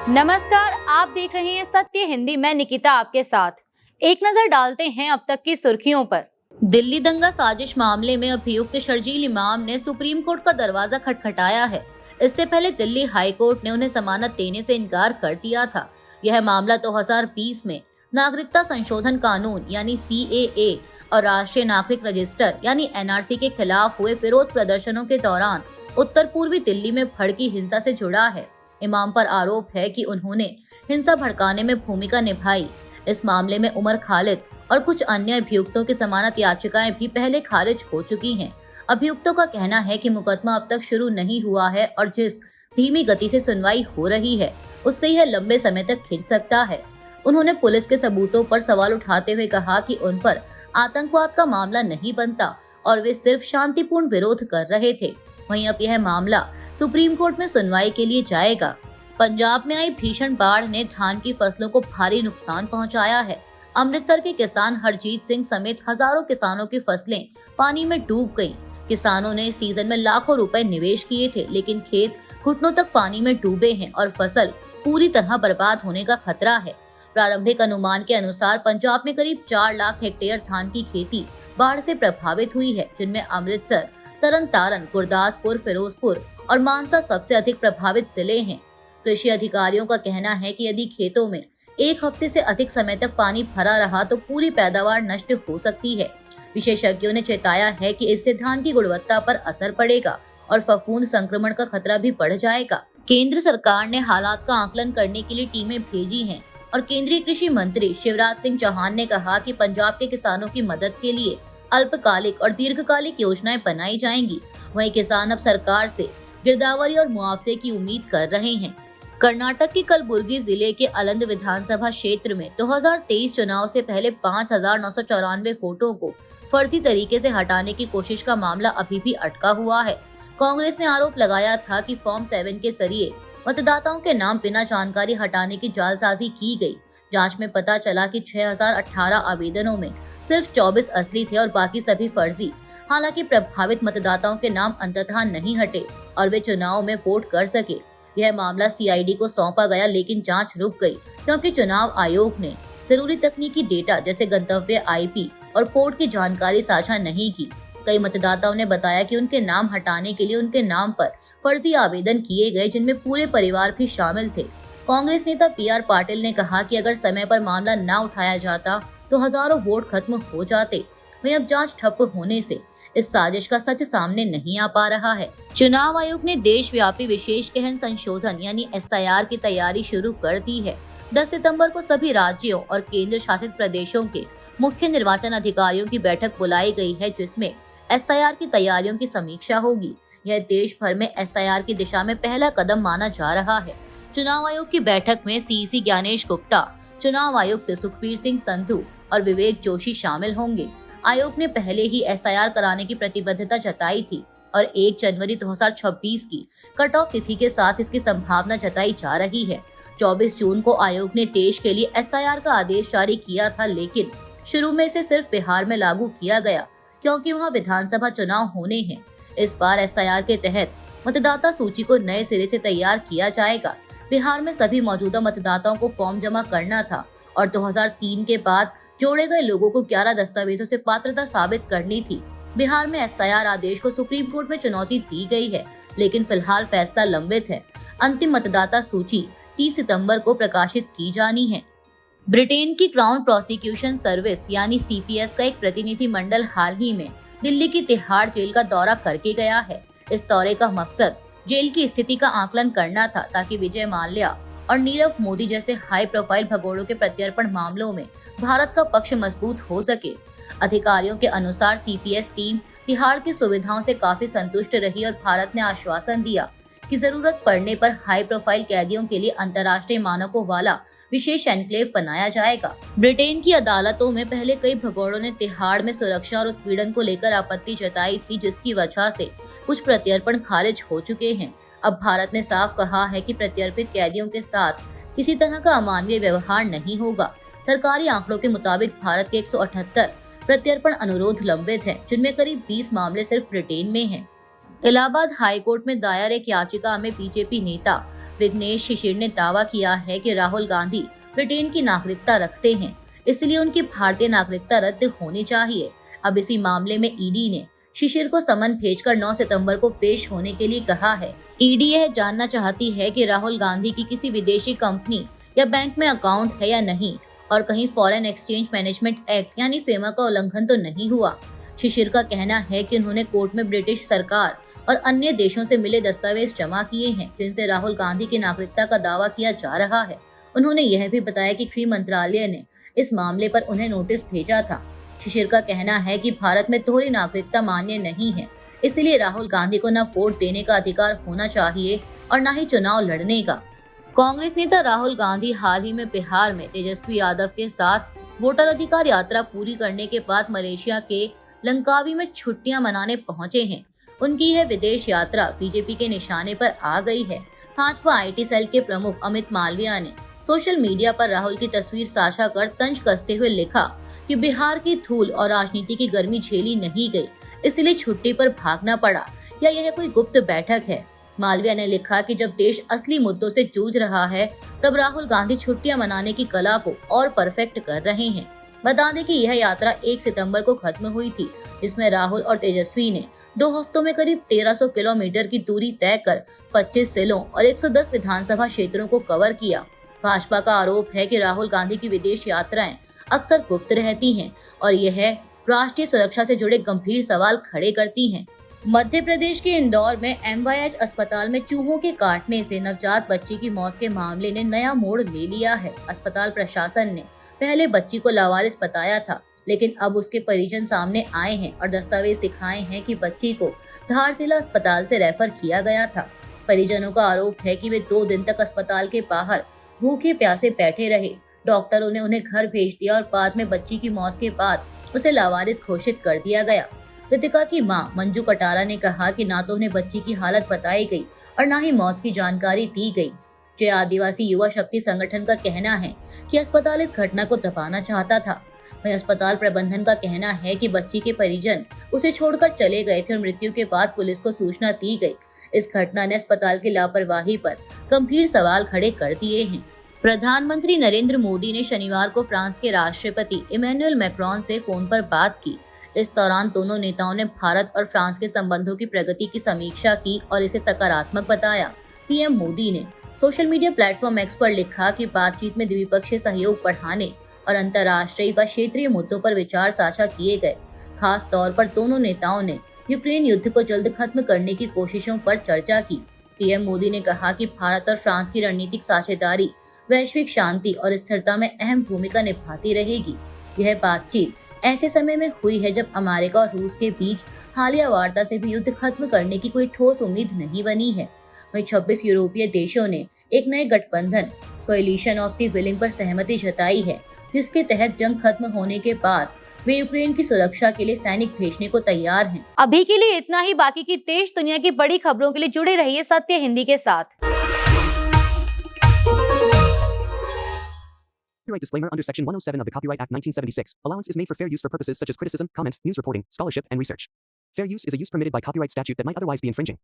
नमस्कार, आप देख रहे हैं सत्य हिंदी। मैं निकिता आपके साथ। एक नजर डालते हैं अब तक की सुर्खियों पर। दिल्ली दंगा साजिश मामले में अभियुक्त शर्जील इमाम ने सुप्रीम कोर्ट का दरवाजा खटखटाया है। इससे पहले दिल्ली हाई कोर्ट ने उन्हें जमानत देने से इनकार कर दिया था। यह मामला 2020 में नागरिकता संशोधन कानून यानी CAA और राष्ट्रीय नागरिक रजिस्टर यानी NRC के खिलाफ हुए विरोध प्रदर्शनों के दौरान उत्तर पूर्वी दिल्ली में भड़की हिंसा से जुड़ा है। इमाम पर आरोप है कि उन्होंने हिंसा भड़काने में भूमिका निभाई। इस मामले में उमर खालिद और कुछ अन्य अभियुक्तों की जमानत याचिकाएं भी पहले खारिज हो चुकी हैं। अभियुक्तों का कहना है कि मुकदमा अब तक शुरू नहीं हुआ है और जिस धीमी गति से सुनवाई हो रही है उससे यह लंबे समय तक खिंच सकता है। उन्होंने पुलिस के सबूतों पर सवाल उठाते हुए कहा कि उन पर आतंकवाद का मामला नहीं बनता और वे सिर्फ शांतिपूर्ण विरोध कर रहे थे। वहीं अब यह मामला सुप्रीम कोर्ट में सुनवाई के लिए जाएगा। पंजाब में आई भीषण बाढ़ ने धान की फसलों को भारी नुकसान पहुंचाया है। अमृतसर के किसान हरजीत सिंह समेत हजारों किसानों की फसलें पानी में डूब गईं। किसानों ने इस सीजन में लाखों रुपए निवेश किए थे, लेकिन खेत घुटनों तक पानी में डूबे हैं और फसल पूरी तरह बर्बाद होने का खतरा है। प्रारंभिक अनुमान के अनुसार पंजाब में करीब 4 लाख हेक्टेयर धान की खेती बाढ़ से प्रभावित हुई है, जिनमें अमृतसर, तरन तारन, गुरदासपुर, फिरोजपुर और मानसा सबसे अधिक प्रभावित जिले हैं। कृषि अधिकारियों का कहना है कि यदि खेतों में एक हफ्ते से अधिक समय तक पानी भरा रहा तो पूरी पैदावार नष्ट हो सकती है। विशेषज्ञों ने चेताया है कि इससे धान की गुणवत्ता पर असर पड़ेगा और फफूंद संक्रमण का खतरा भी बढ़ जाएगा। केंद्र सरकार ने हालात का आकलन करने के लिए टीमें भेजी हैं और केंद्रीय कृषि मंत्री शिवराज सिंह चौहान ने कहा कि पंजाब के किसानों की मदद के लिए अल्पकालिक और दीर्घकालिक योजनाएं बनाई जाएंगी। वहीं किसान अब सरकार से गिरदावरी और मुआवजे की उम्मीद कर रहे हैं। कर्नाटक के कलबुर्गी जिले के अलंद विधानसभा क्षेत्र में 2023 चुनाव से पहले 5,994 वोटों को फर्जी तरीके से हटाने की कोशिश का मामला अभी भी अटका हुआ है। कांग्रेस ने आरोप लगाया था कि फॉर्म 7 के जरिए मतदाताओं के नाम बिना जानकारी हटाने की जालसाजी की गई। जांच में पता चला कि 6,018 आवेदनों में सिर्फ 24 असली थे और बाकी सभी फर्जी। हालांकि प्रभावित मतदाताओं के नाम अंततः नहीं हटे और वे चुनाव में वोट कर सके। यह मामला CID को सौंपा गया, लेकिन जांच रुक गई क्योंकि चुनाव आयोग ने जरूरी तकनीकी डेटा जैसे गंतव्य IP और पोर्ट की जानकारी साझा नहीं की। कई मतदाताओं ने बताया कि उनके नाम हटाने के लिए उनके नाम पर फर्जी आवेदन किए गए, जिनमें पूरे परिवार भी शामिल थे। कांग्रेस नेता PR पाटिल ने कहा कि अगर समय पर मामला न उठाया जाता तो हजारों वोट खत्म हो जाते। वहीं अब जांच ठप होने से इस साजिश का सच सामने नहीं आ पा रहा है। चुनाव आयोग ने देशव्यापी विशेष गहन संशोधन यानी SIR की तैयारी शुरू कर दी है। 10 सितंबर को सभी राज्यों और केंद्र शासित प्रदेशों के मुख्य निर्वाचन अधिकारियों की बैठक बुलाई गई है, जिसमें SIR की तैयारियों की समीक्षा होगी। यह देश भर में SIR की दिशा में पहला कदम माना जा रहा है। चुनाव आयोग की बैठक में CEC ज्ञानेश गुप्ता, चुनाव आयुक्त सुखबीर सिंह संधू और विवेक जोशी शामिल होंगे। आयोग ने पहले ही SIR कराने की प्रतिबद्धता जताई थी और 1 जनवरी 2026 की कट ऑफ तिथि के साथ इसकी संभावना जताई जा रही है। 24 जून को आयोग ने देश के लिए SIR का आदेश जारी किया था, लेकिन शुरू में इसे सिर्फ बिहार में लागू किया गया क्योंकि वहां विधानसभा चुनाव होने हैं। इस बार SIR के तहत मतदाता सूची को नए सिरे से तैयार किया जाएगा। बिहार में सभी मौजूदा मतदाताओं को फॉर्म जमा करना था और 2003 के बाद जोड़े गए लोगों को 11 दस्तावेजों से पात्रता साबित करनी थी। बिहार में SIR आदेश को सुप्रीम कोर्ट में चुनौती दी गई है, लेकिन फिलहाल फैसला लंबित है। अंतिम मतदाता सूची 30 सितंबर को प्रकाशित की जानी है। ब्रिटेन की क्राउन प्रोसिक्यूशन सर्विस यानी CPS का एक प्रतिनिधि मंडल हाल ही में दिल्ली की तिहाड़ जेल का दौरा करके गया है। इस दौरे का मकसद जेल की स्थिति का आकलन करना था, ताकि विजय माल्या और नीरव मोदी जैसे हाई प्रोफाइल भगोड़ों के प्रत्यर्पण मामलों में भारत का पक्ष मजबूत हो सके। अधिकारियों के अनुसार CPS टीम तिहाड़ की सुविधाओं से काफी संतुष्ट रही और भारत ने आश्वासन दिया कि जरूरत पड़ने पर हाई प्रोफाइल कैदियों के लिए अंतर्राष्ट्रीय मानकों वाला विशेष एनक्लेव बनाया जाएगा। ब्रिटेन की अदालतों में पहले कई भगोड़ों ने तिहाड़ में सुरक्षा और उत्पीड़न को लेकर आपत्ति जताई थी, जिसकी वजह से कुछ प्रत्यर्पण खारिज हो चुके हैं। अब भारत ने साफ कहा है कि प्रत्यर्पित कैदियों के साथ किसी तरह का अमानवीय व्यवहार नहीं होगा। सरकारी आंकड़ों के मुताबिक भारत के 178 प्रत्यर्पण अनुरोध लंबित हैं, जिनमें करीब 20 मामले सिर्फ ब्रिटेन में हैं। इलाहाबाद हाईकोर्ट में दायर एक याचिका में बीजेपी नेता विघ्नेश शिशिर ने दावा किया है कि राहुल गांधी ब्रिटेन की नागरिकता रखते हैं, इसलिए उनकी भारतीय नागरिकता रद्द होनी चाहिए। अब इसी मामले में ईडी ने शिशिर को समन भेजकर 9 सितंबर को पेश होने के लिए कहा है। ईडी यह जानना चाहती है कि राहुल गांधी की किसी विदेशी कंपनी या बैंक में अकाउंट है या नहीं और कहीं फॉरेन एक्सचेंज मैनेजमेंट एक्ट यानी फेमा का उल्लंघन तो नहीं हुआ। शिशिर का कहना है कि उन्होंने कोर्ट में ब्रिटिश सरकार और अन्य देशों से मिले दस्तावेज जमा किए हैं जिनसे राहुल गांधी की नागरिकता का दावा किया जा रहा है। उन्होंने यह भी बताया कि गृह मंत्रालय ने इस मामले पर उन्हें नोटिस भेजा था। शिशिर का कहना है कि भारत में दोहरी नागरिकता मान्य नहीं है, इसलिए राहुल गांधी को न वोट देने का अधिकार होना चाहिए और न ही चुनाव लड़ने का। कांग्रेस नेता राहुल गांधी हाल ही में बिहार में तेजस्वी यादव के साथ वोटर अधिकार यात्रा पूरी करने के बाद मलेशिया के लंकावी में छुट्टियां मनाने पहुंचे हैं। उनकी यह विदेश यात्रा बीजेपी के निशाने पर आ गई है। भाजपा आईटी सेल के प्रमुख अमित मालविया ने सोशल मीडिया पर राहुल की तस्वीर साझा कर तंज कसते हुए लिखा कि बिहार की धूल और राजनीति की गर्मी झेली नहीं गई, इसलिए छुट्टी पर भागना पड़ा, या यह कोई गुप्त बैठक है। मालविया ने लिखा कि जब देश असली मुद्दों से जूझ रहा है तब राहुल गांधी छुट्टियां मनाने की कला को और परफेक्ट कर रहे हैं। बता दें कि यह यात्रा 1 सितंबर को खत्म हुई थी, जिसमें राहुल और तेजस्वी ने 2 हफ्तों में करीब 1300 किलोमीटर की दूरी तय कर 25 जिलों और 110 विधानसभा क्षेत्रों को कवर किया। भाजपा का आरोप है कि राहुल गांधी की विदेश यात्राएं अक्सर गुप्त रहती हैं और यह राष्ट्रीय सुरक्षा से जुड़े गंभीर सवाल खड़े करती हैं। मध्य प्रदेश के इंदौर में MYH अस्पताल में चूहों के काटने से नवजात बच्ची की मौत के मामले ने नया मोड़ ले लिया है। अस्पताल प्रशासन ने पहले बच्ची को लावारिस बताया था, लेकिन अब उसके परिजन सामने आए हैं और दस्तावेज दिखाए हैं कि बच्ची को धार जिला अस्पताल से रेफर किया गया था। परिजनों का आरोप है कि वे 2 दिन तक अस्पताल के बाहर भूखे प्यासे बैठे रहे। डॉक्टरों ने उन्हें घर भेज दिया और बाद में बच्ची की मौत के बाद उसे लावारिस घोषित कर दिया गया। कृतिका की मां मंजू कटारा ने कहा कि ना तो उन्हें बच्ची की हालत बताई गई और ना ही मौत की जानकारी दी गई। जय आदिवासी युवा शक्ति संगठन का कहना है कि अस्पताल इस घटना को दबाना चाहता था। वहीं अस्पताल प्रबंधन का कहना है कि बच्ची के परिजन उसे छोड़कर चले गए थे और मृत्यु के बाद पुलिस को सूचना दी गई। इस घटना ने अस्पताल की लापरवाही पर गंभीर सवाल खड़े कर दिए हैं। प्रधानमंत्री नरेंद्र मोदी ने शनिवार को फ्रांस के राष्ट्रपति इमैनुअल मैक्रोन से फोन पर बात की। इस दौरान दोनों नेताओं ने भारत और फ्रांस के संबंधों की प्रगति की समीक्षा की और इसे सकारात्मक बताया। पीएम मोदी ने सोशल मीडिया प्लेटफॉर्म एक्स पर लिखा कि बातचीत में द्विपक्षीय सहयोग बढ़ाने और अंतर्राष्ट्रीय व क्षेत्रीय मुद्दों पर विचार साझा किए गए। खास तौर पर दोनों नेताओं ने यूक्रेन युद्ध को जल्द खत्म करने की कोशिशों पर चर्चा की। पीएम मोदी ने कहा कि भारत और फ्रांस की रणनीतिक साझेदारी वैश्विक शांति और स्थिरता में अहम भूमिका निभाती रहेगी। यह बातचीत ऐसे समय में हुई है जब अमेरिका और रूस के बीच हालिया वार्ता से भी युद्ध खत्म करने की कोई ठोस उम्मीद नहीं बनी है। वहीं 26 यूरोपीय देशों ने एक नए गठबंधन कोएलिशन ऑफ द विलिंग पर सहमति जताई है, जिसके तहत जंग खत्म होने के बाद वे यूक्रेन की सुरक्षा के लिए सैनिक भेजने को तैयार हैं। अभी के लिए इतना ही। बाकी की देश दुनिया की बड़ी खबरों के लिए जुड़े रहिए सत्य हिंदी के साथ। Copyright disclaimer under Section 107 of the Copyright Act 1976. Allowance is made for fair use for purposes such as criticism, comment, news reporting, scholarship, and research. Fair use is a use permitted by copyright statute that might otherwise be infringing.